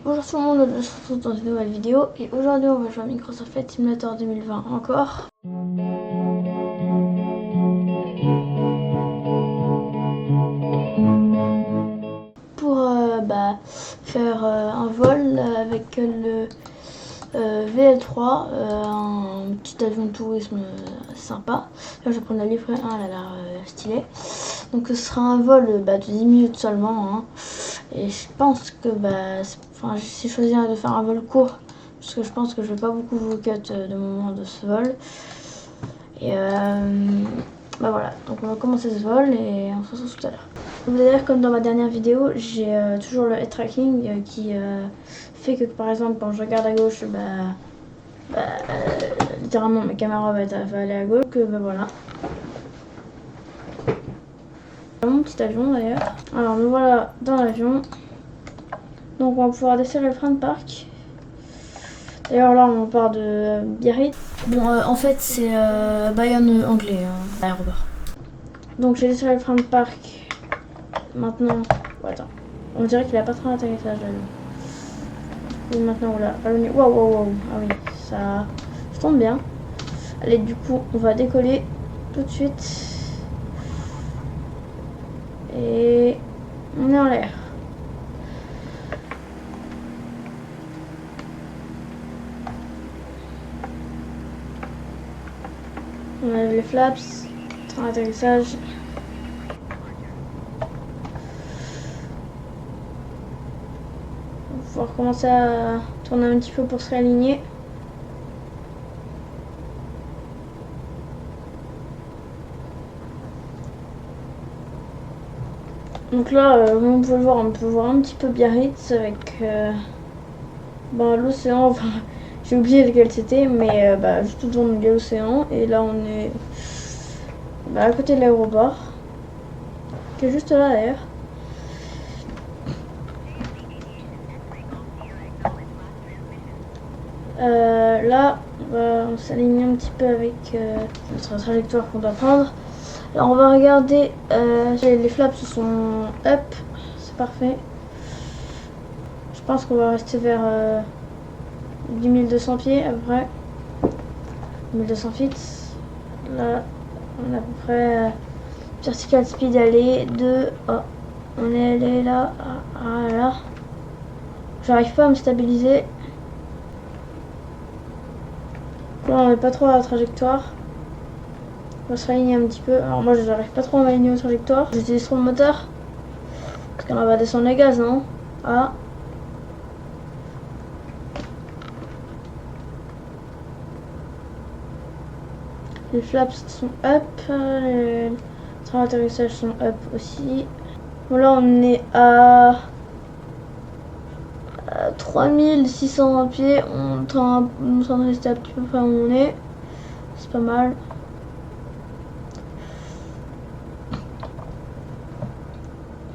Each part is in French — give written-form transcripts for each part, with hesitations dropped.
Bonjour tout le monde, on se retrouve dans une nouvelle vidéo et aujourd'hui on va jouer à Microsoft Flight Simulator 2020 encore. Pour faire un vol avec le VL3, un petit avion de tourisme sympa. Là je vais prendre la livrée 1, elle a l'air stylée. Donc ce sera un vol de 10 minutes seulement, hein. Et je pense que j'ai choisi de faire un vol court parce que je pense que je vais pas beaucoup vous cut de moment de ce vol. Et voilà, donc on va commencer ce vol et on se retrouve tout à l'heure. D'ailleurs, comme dans ma dernière vidéo, j'ai toujours le head tracking qui fait que par exemple quand je regarde à gauche, littéralement ma caméra va aller à gauche, que voilà. Mon petit avion d'ailleurs. Alors nous voilà dans l'avion. Donc on va pouvoir desserrer le frein de parc. D'ailleurs là on part de Biarritz. Bon en fait c'est Bayonne anglais, l'aéroport. Donc j'ai desserré le frein de parc. Maintenant, attends. On dirait qu'il a pas trop d'atterrissage là. Et maintenant voilà. Waouh. Ah oui, ça tombe bien. Allez, du coup on va décoller tout de suite. Et on est en l'air. On enlève les flaps, train d'atterrissage. On va pouvoir commencer à tourner un petit peu pour se réaligner. Donc là, comme on peut le voir, on peut voir un petit peu Biarritz avec l'océan. Enfin, j'ai oublié lequel c'était, mais juste autour de l'océan. Et là, on est à côté de l'aéroport, qui est juste là d'ailleurs. Là, on s'aligne un petit peu avec notre trajectoire qu'on doit prendre. Alors on va regarder, les flaps sont up, c'est parfait. Je pense qu'on va rester vers 10 200 pieds à peu près. 1200 feet. Là, on a à peu près vertical speed aller de... Oh, on est allé là, là. J'arrive pas à me stabiliser. Là, on n'est pas trop à la trajectoire. On va se réaligner un petit peu. Alors moi, j'arrive pas trop à m'aligner aux trajectoires. J'utilise trop le moteur. Parce qu'on va descendre les gaz, non? Ah. Les flaps sont up. Les trains d'atterrissage sont up aussi. Bon, là, on est à 3620 pieds. On est en train de rester à peu près où on est. C'est pas mal.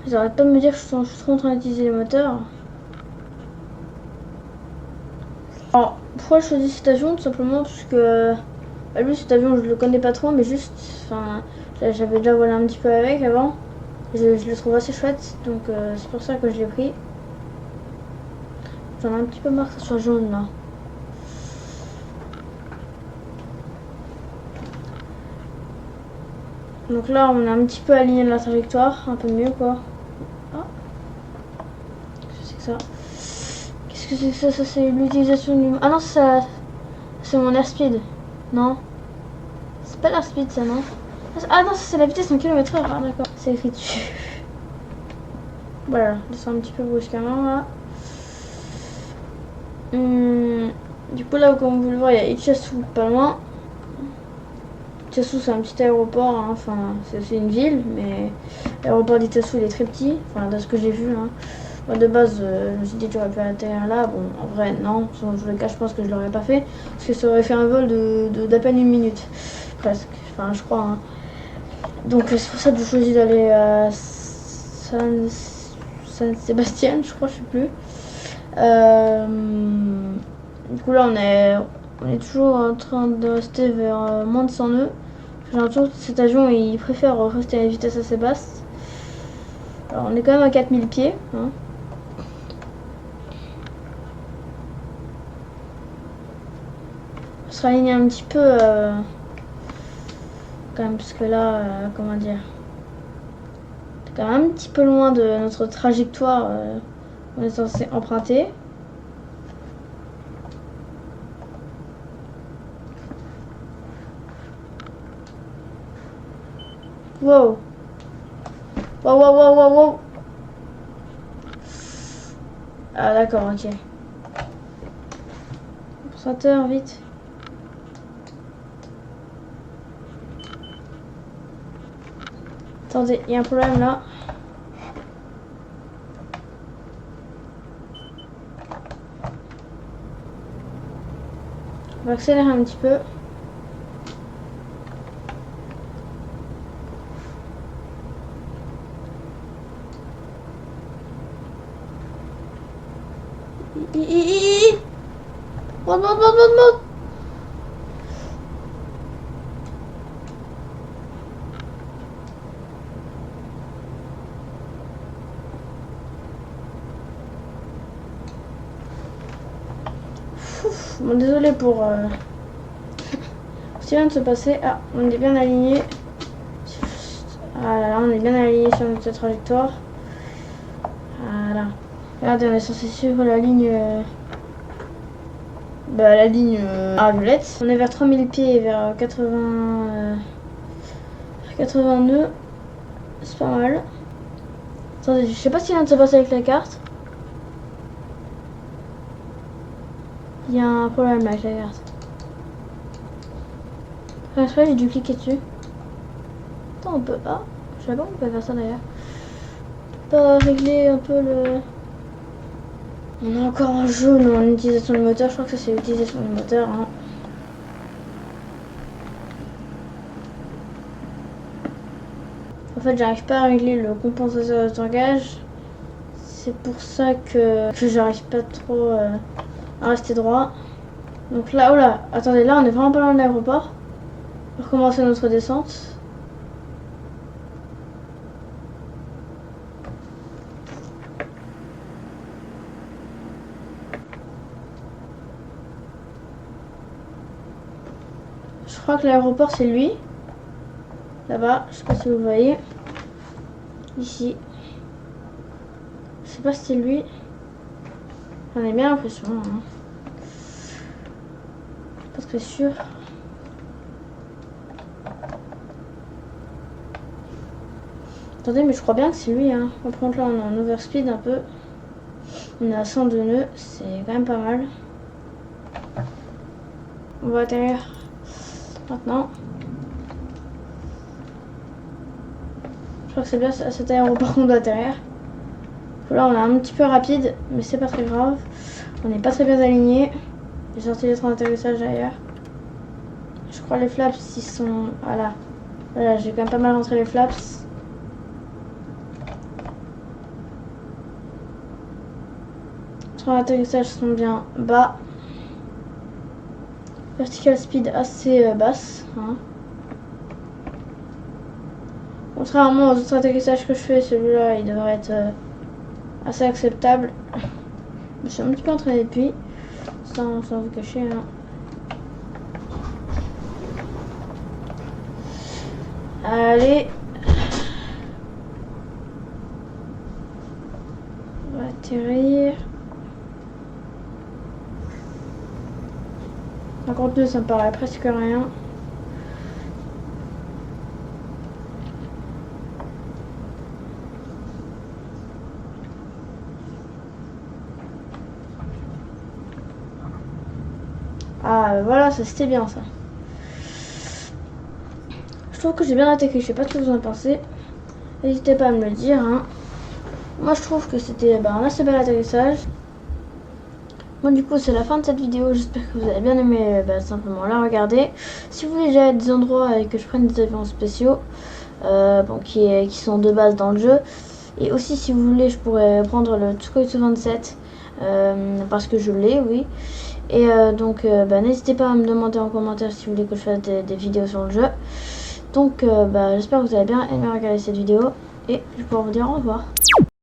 J'arrête pas de me dire que je suis trop en train d'utiliser les moteurs. Alors, pourquoi je choisis cet avion? Tout simplement parce que lui, cet avion, je le connais pas trop, mais juste, j'avais déjà volé un petit peu avec avant. Je le trouve assez chouette, donc c'est pour ça que je l'ai pris. J'en ai un petit peu marre que ça soit jaune là. Donc là, on est un petit peu aligné de la trajectoire, un peu mieux quoi. Ah. Qu'est-ce que c'est que ça? Qu'est-ce que c'est que ça? Ça c'est l'utilisation du... Ah non, ça c'est mon airspeed. Non. C'est pas l'airspeed ça, non? Ah non, ça c'est la vitesse en km/h. Ah d'accord, c'est écrit dessus. Voilà, descend un petit peu brusquement là. Du coup là, comme vous le voyez, il y a Itchassou pas loin. Itchassou c'est un petit aéroport, hein. Enfin c'est une ville, mais l'aéroport d'Itchassou il est très petit, enfin de ce que j'ai vu, hein. Moi de base je me suis dit que j'aurais pu atterrir là, bon en vrai non, je vous le cache, je pense que je l'aurais pas fait, parce que ça aurait fait un vol d'à peine 1 minute, presque, enfin je crois, hein. Donc c'est pour ça que j'ai choisi d'aller à San Sébastien, je crois, je sais plus. Du coup là on est toujours en train de rester vers moins de 100 nœuds. J'ai l'impression que cet avion il préfère rester à une vitesse assez basse. Alors on est quand même à 4000 pieds, hein. se réaligner un petit peu quand même, parce que là, comment dire, c'est quand même un petit peu loin de notre trajectoire qu'on est censé emprunter. Wow. Wow, wow, wow, wow, wow. Ah d'accord, ok. Concentrateur, vite. Attendez, il y a un problème là. On va accélérer un petit peu. Monte. Bon, désolé pour ce qui vient de se passer. Ah, on est bien aligné. Voilà, on est bien aligné sur notre trajectoire. Voilà. Regardez, on est censé suivre la ligne à violette. On est vers 3000 pieds et vers 80 nœuds. C'est pas mal. Attendez, je sais pas ce qui vient de se passer avec la carte. Il y a un problème avec la carte. J'ai dû cliquer dessus. Attends, on peut pas. Je sais pas, on peut faire ça d'ailleurs. Pas régler un peu le. On a encore un jaune en utilisation du moteur. Je crois que ça c'est l'utilisation du moteur. Hein. En fait, j'arrive pas à régler le compensateur de tangage. C'est pour ça que j'arrive pas trop à rester droit. Donc là, oh là, attendez, là on est vraiment pas loin de l'aéroport. On va recommencer notre descente. Je crois que l'aéroport c'est lui. Là-bas, je sais pas si vous le voyez. Ici. Je sais pas si c'est lui. J'en ai bien l'impression. Hein. Pas très sûr. Attendez, mais je crois bien que c'est lui. Hein. Par contre, là, on est en overspeed un peu. On est à 102 nœuds. C'est quand même pas mal. On va atterrir maintenant. Je crois que c'est bien à cet aéroport qu'on doit atterrir. Là, on est un petit peu rapide, mais c'est pas très grave. On n'est pas très bien aligné. J'ai sorti les trains d'atterrissage d'ailleurs. Je crois les flaps, ils sont. Voilà. Voilà, j'ai quand même pas mal rentré les flaps. Les trains d'atterrissage sont bien bas. Vertical speed assez basse. Hein. Contrairement aux autres atterrissages que je fais, celui-là il devrait être assez acceptable. Je suis un petit peu entraîné depuis, sans vous cacher. Hein. Allez. On va atterrir. 52, ça me paraît presque rien. Ah voilà, ça c'était bien ça. Je trouve que j'ai bien attaqué, je sais pas ce que vous en pensez. N'hésitez pas à me le dire. Hein. Moi je trouve que c'était un assez bel atterrissage. Bon du coup c'est la fin de cette vidéo, j'espère que vous avez bien aimé simplement la regarder. Si vous voulez déjà des endroits et que je prenne des avions spéciaux qui sont de base dans le jeu. Et aussi si vous voulez je pourrais prendre le Sukhoi Su-27 parce que je l'ai, oui. Et donc n'hésitez pas à me demander en commentaire si vous voulez que je fasse des vidéos sur le jeu. Donc j'espère que vous avez bien aimé regarder cette vidéo et je pourrais vous dire au revoir.